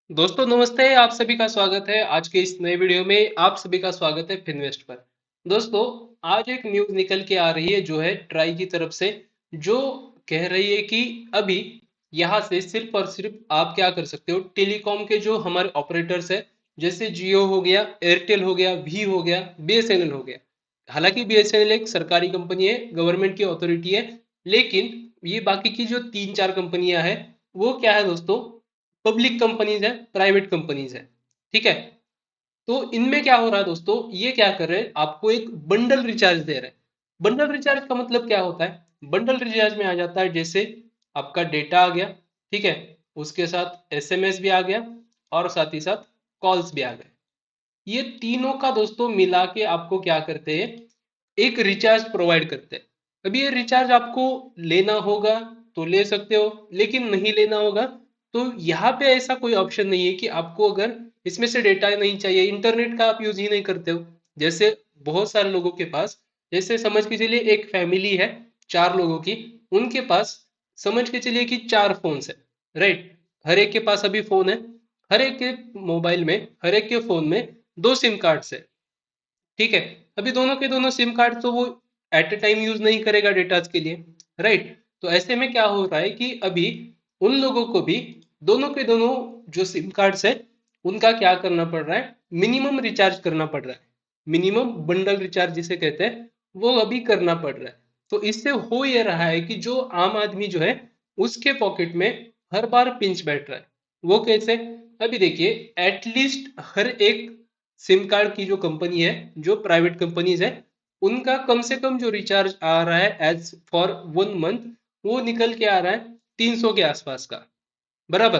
दोस्तों नमस्ते। आप सभी का स्वागत है आज के इस नए वीडियो में। आप सभी का स्वागत है फिनवेस्ट पर। दोस्तों, आज एक न्यूज निकल के आ रही है जो है ट्राई की तरफ से, जो कह रही है कि अभी यहाँ से सिर्फ और सिर्फ आप क्या कर सकते हो, टेलीकॉम के जो हमारे ऑपरेटर्स है, जैसे जियो हो गया, एयरटेल हो गया, वी हो गया, बीएसएनएल हो गया। हालांकि बीएसएनएल एक सरकारी कंपनी है, गवर्नमेंट की अथॉरिटी है, लेकिन ये बाकी की जो तीन चार कंपनियां हैं वो क्या है दोस्तों, पब्लिक कंपनीज है, प्राइवेट कंपनीज है। ठीक है। तो इनमें क्या हो रहा है दोस्तों, ये क्या कर रहे हैं, आपको एक बंडल रिचार्ज दे रहे हैं। बंडल रिचार्ज का मतलब क्या होता है? बंडल रिचार्ज में आ जाता है जैसे आपका डेटा आ गया, ठीक है, उसके साथ एसएमएस भी आ गया और साथ ही साथ कॉल्स भी आ गए। ये तीनों का दोस्तों मिला के आपको क्या करते हैं, एक रिचार्ज प्रोवाइड करते हैं। अभी ये रिचार्ज आपको लेना होगा तो ले सकते हो, लेकिन नहीं लेना होगा तो यहाँ पे ऐसा कोई ऑप्शन नहीं है कि आपको अगर इसमें से डेटा नहीं चाहिए, इंटरनेट का आप यूज ही नहीं करते हो, जैसे बहुत सारे लोगों के पास, जैसे समझ के चलिए एक फैमिली है चार लोगों की, उनके पास समझ के चलिए कि चार फोन है, राइट। हर एक के पास अभी फोन है, हर एक के मोबाइल में, हर एक के फोन में दो सिम कार्ड्स है, ठीक है। अभी दोनों के दोनों सिम कार्ड तो वो एट ए टाइम यूज नहीं करेगा डेटा के लिए, राइट। तो ऐसे में क्या हो रहा है कि अभी उन लोगों को भी दोनों के दोनों जो सिम कार्ड्स है उनका क्या करना पड़ रहा है, मिनिमम रिचार्ज करना पड़ रहा है। मिनिमम बंडल रिचार्ज जिसे कहते हैं वो अभी करना पड़ रहा है। तो इससे हो ये रहा है कि जो आम आदमी जो है उसके पॉकेट में हर बार पिंच बैठ रहा है। वो कैसे? अभी देखिए, एटलीस्ट हर एक सिम कार्ड की जो कंपनी है, जो प्राइवेट कंपनीज है, उनका कम से कम जो रिचार्ज आ रहा है एज फॉर 1 मंथ, वो निकल के आ रहा है 300 के आसपास का, बराबर।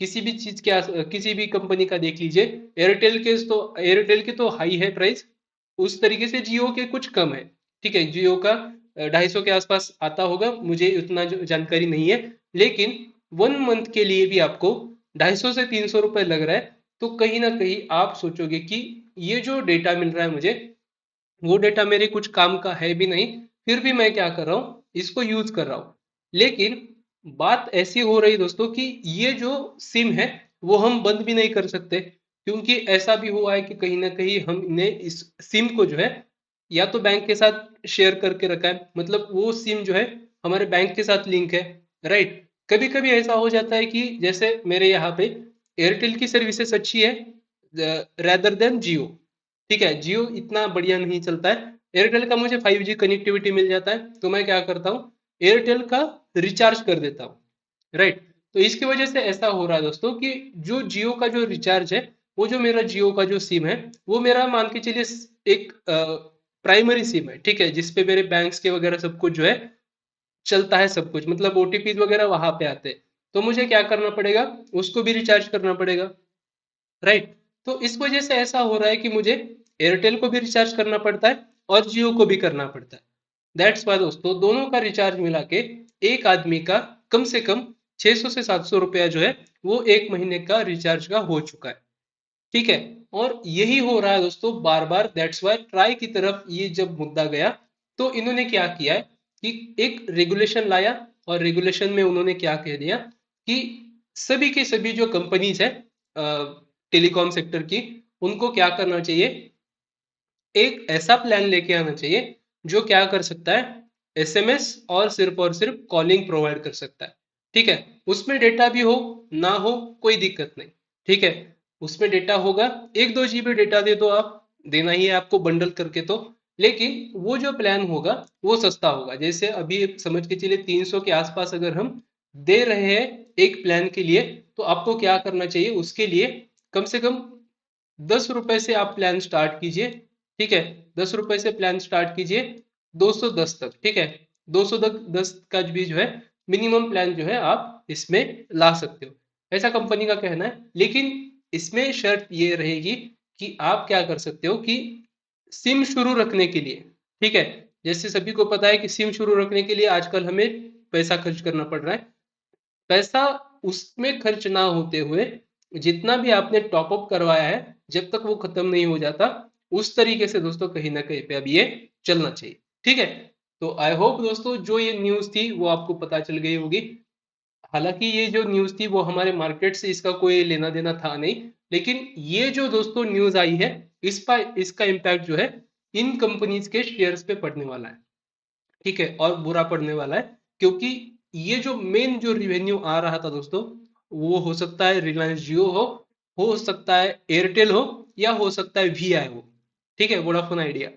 किसी भी चीज के किसी भी कंपनी का देख लीजिए। एयरटेल के तो हाई है प्राइस, उस तरीके से जियो के कुछ कम है। ठीक है, जियो का 250 के आसपास आता होगा, मुझे उतना जानकारी नहीं है, लेकिन 1 मंथ के लिए भी आपको 250 से 300 रुपए लग रहा है। तो कहीं ना कहीं आप सोचोगे कि ये जो डेटा मिल रहा है मुझे, वो डेटा मेरे कुछ काम का है भी नहीं, फिर भी मैं क्या कर रहा हूँ, इसको यूज कर रहा हूँ। लेकिन बात ऐसी हो रही दोस्तों कि ये जो सिम है वो हम बंद भी नहीं कर सकते, क्योंकि ऐसा भी हुआ है कि कहीं ना कहीं हमने इस सिम को जो है या तो बैंक के साथ शेयर करके रखा है, मतलब वो सिम जो है हमारे बैंक के साथ लिंक है, राइट। कभी कभी ऐसा हो जाता है कि जैसे मेरे यहाँ पे एयरटेल की सर्विसेज अच्छी है रेदर देन जियो। ठीक है, जियो इतना बढ़िया नहीं चलता है, एयरटेल का मुझे 5G कनेक्टिविटी मिल जाता है, तो मैं क्या करता हूँ, एयरटेल का रिचार्ज कर देता हूँ, राइट। तो इसकी वजह से ऐसा हो रहा है दोस्तों कि जो जियो का जो रिचार्ज है, वो जो मेरा जियो का जो सिम है, वो मेरा मान के चलिए एक प्राइमरी सिम है, ठीक है, जिसपे मेरे बैंक्स के वगैरह सब कुछ जो है चलता है, सब कुछ मतलब ओटीपी वगैरह वहां पे आते हैं। तो मुझे क्या करना पड़ेगा, उसको भी रिचार्ज करना पड़ेगा, राइट। तो इस वजह से ऐसा हो रहा है कि मुझे एयरटेल को भी रिचार्ज करना पड़ता है और जियो को भी करना पड़ता है। दैट्स वाई दोस्तों, दोनों का रिचार्ज मिला के एक आदमी का कम से कम 600 से 700 रुपया जो है वो एक महीने का रिचार्ज का हो चुका है, ठीक है। और यही हो रहा है दोस्तों बार बार। दैट्स वाई ट्राई की तरफ ये जब मुद्दा गया, तो इन्होंने क्या किया है कि एक रेगुलेशन लाया, और रेगुलेशन में उन्होंने क्या कह दिया कि सभी के सभी जो कंपनीज है टेलीकॉम सेक्टर की, उनको क्या करना चाहिए, एक ऐसा प्लान लेके आना चाहिए जो क्या कर सकता है, एसएमएस और सिर्फ कॉलिंग प्रोवाइड कर सकता है, ठीक है। उसमें डेटा भी हो ना हो कोई दिक्कत नहीं, ठीक है। उसमें डेटा होगा, 1-2 GB डेटा दे दो आप, देना ही है आपको बंडल करके तो, लेकिन वो जो प्लान होगा वो सस्ता होगा। जैसे अभी समझ के चलिए 300 के आसपास अगर हम दे रहे हैं एक प्लान के लिए, तो आपको क्या करना चाहिए उसके लिए, कम से कम 10 रुपए से आप प्लान स्टार्ट कीजिए, ठीक है। 10 रुपए से प्लान स्टार्ट कीजिए 210 तक, ठीक है। 210 का भी जो है मिनिमम प्लान जो है आप इसमें ला सकते हो, ऐसा कंपनी का कहना है। लेकिन इसमें शर्त ये रहेगी कि आप क्या कर सकते हो कि सिम शुरू रखने के लिए, ठीक है, जैसे सभी को पता है कि सिम शुरू रखने के लिए आजकल हमें पैसा खर्च करना पड़ रहा है। पैसा उसमें खर्च ना होते हुए जितना भी आपने टॉपअप करवाया है, जब तक वो खत्म नहीं हो जाता, उस तरीके से दोस्तों कहीं ना कहीं पे अब ये चलना चाहिए, ठीक है। तो आई होप दोस्तों जो ये न्यूज थी वो आपको पता चल गई होगी। हालांकि ये जो न्यूज थी वो हमारे मार्केट से इसका कोई लेना देना था नहीं, लेकिन ये जो दोस्तों न्यूज आई है इसका इम्पैक्ट जो है इन कंपनीज के शेयर्स पे पड़ने वाला है। ठीक है, और बुरा पड़ने वाला है, क्योंकि ये जो मेन जो रिवेन्यू आ रहा था दोस्तों, वो हो सकता है रिलायंस जियो हो सकता है एयरटेल हो, या हो सकता है वीआई हो। ठीक है, वोडाफोन आइडिया।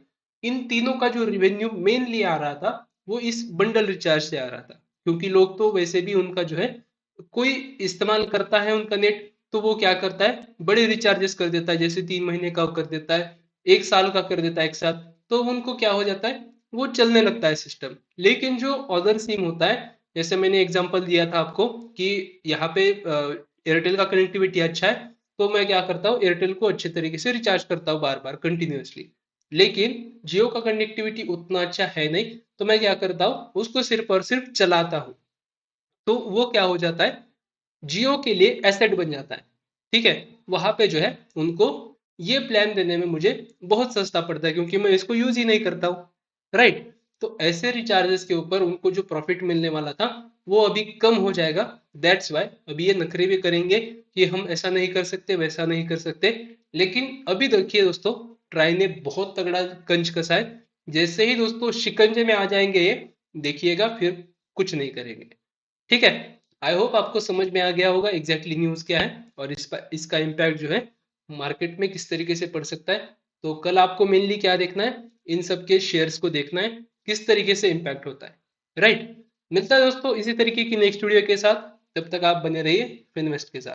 इन तीनों का जो रिवेन्यू मेनली आ रहा था वो इस बंडल रिचार्ज से आ रहा था, क्योंकि लोग तो वैसे भी उनका जो है, कोई इस्तेमाल करता है उनका नेट, तो वो क्या करता है, बड़े रिचार्जेस कर देता है, जैसे 3 महीने का कर देता है, 1 साल का कर देता है एक साथ। तो उनको क्या हो जाता है, वो चलने लगता है सिस्टम। लेकिन जो अदर सिम होता है, जैसे मैंने एग्जांपल दिया था आपको कि यहाँ पे एयरटेल का कनेक्टिविटी अच्छा है, तो मैं क्या करता हूँ, एयरटेल को अच्छे तरीके से रिचार्ज करता हूँ बार बार कंटिन्यूअसली। लेकिन जियो का कनेक्टिविटी उतना अच्छा है नहीं, तो मैं क्या करता हूँ, उसको सिर्फ और सिर्फ चलाता हूँ। तो वो क्या हो जाता है, जियो के लिए एसेट बन जाता है। ठीक है, वहां पे जो है उनको ये प्लान देने में मुझे बहुत सस्ता पड़ता है, क्योंकि मैं इसको यूज ही नहीं करता हूँ। राइट। तो ऐसे रिचार्जेस के ऊपर उनको जो प्रॉफिट मिलने वाला था वो अभी कम हो जाएगा। दैट्स वाई अभी ये नखरे भी करेंगे कि हम ऐसा नहीं कर सकते वैसा नहीं कर सकते। लेकिन अभी देखिए दोस्तों, ट्राई ने बहुत तगड़ा कंच कसा है। जैसे ही दोस्तों शिकंजे में आ जाएंगे ये, देखिएगा फिर कुछ नहीं करेंगे। ठीक है। आई होप आपको समझ में आ गया होगा एग्जैक्टली न्यूज क्या है, और इसका इम्पैक्ट जो है मार्केट में किस तरीके से पड़ सकता है। तो कल आपको मेनली क्या देखना है, इन सब के शेयर्स को देखना है किस तरीके से इम्पैक्ट होता है। राइट। मिलता है दोस्तों इसी तरीके की नेक्स्ट वीडियो के साथ। तब तक आप बने रहिए फिनवेस्ट के साथ।